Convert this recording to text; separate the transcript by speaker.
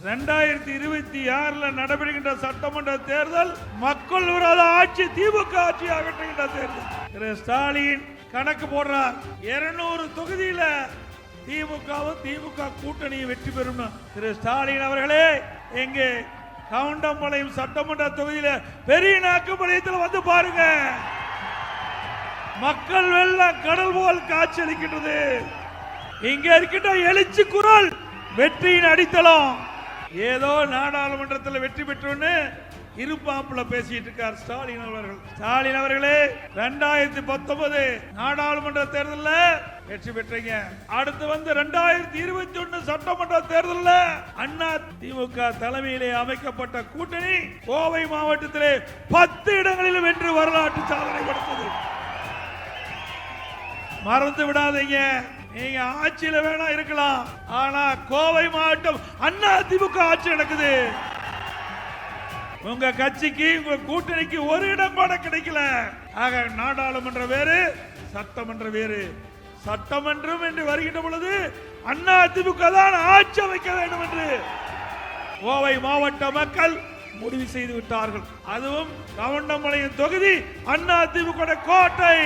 Speaker 1: 2026 நடைபெறுகின்ற சட்டமன்ற தேர்தல் மக்கள் விரோத ஆட்சி, திமுக ஆட்சி அகற்றுகின்ற தேர்தல். திரு ஸ்டாலின் கணக்கு போடுறார், 200 தொகுதியில திமுக கூட்டணி வெற்றி பெறும். திரு ஸ்டாலின் அவர்களே, எங்கே கவுண்டம்பாளையம் சட்டமன்ற தொகுதியில பெரிய நாக்குப்பாளையத்தில் வந்து பாருங்க. மக்கள் வெள்ளம் கடல் போல் காட்சியளிக்கின்றது. இங்க இருக்கின்ற எழுச்சி குரல் வெற்றியின் அடித்தளம். ஏதோ நாடாளுமன்றத்தில் வெற்றி பெற்றோன்னு இருப்பாப்புல பேசிட்டு இருக்கார் ஸ்டாலின் அவர்கள். ஸ்டாலின் அவர்களே, 2019 நாடாளுமன்ற தேர்தலில் வெற்றி பெற்றீங்க. அடுத்து வந்து 2021 சட்டமன்ற தேர்தலில் அண்ணா திமுக தலைமையிலே அமைக்கப்பட்ட கூட்டணி கோவை மாவட்டத்திலே 10 இடங்களில் வென்று வரலாற்று சாதனை படைத்தது. மறந்து விடாதீங்க. நீங்க ஆட்சியில வேணா இருக்கலாம், ஆனா கோவை மாவட்டம் அண்ணா திமுக ஆட்சி நடக்குது. உங்க கட்சிக்கு, உங்க கூட்டணிக்கு ஒரு இடம் கூட கிடைக்கல. ஆக நாடாளுமன்றம் வேறு, சட்டமன்றம் வேறு. சட்டமன்றம் என்று வருகின்ற பொழுது அண்ணா திமுக தான் ஆட்சி அமைக்க வேண்டும் என்று கோவை மாவட்ட மக்கள் முடிவு செய்து விட்டார்கள். அதுவும் கவுண்டம்பாளையம் தொகுதி அண்ணா திமுக கோட்டை.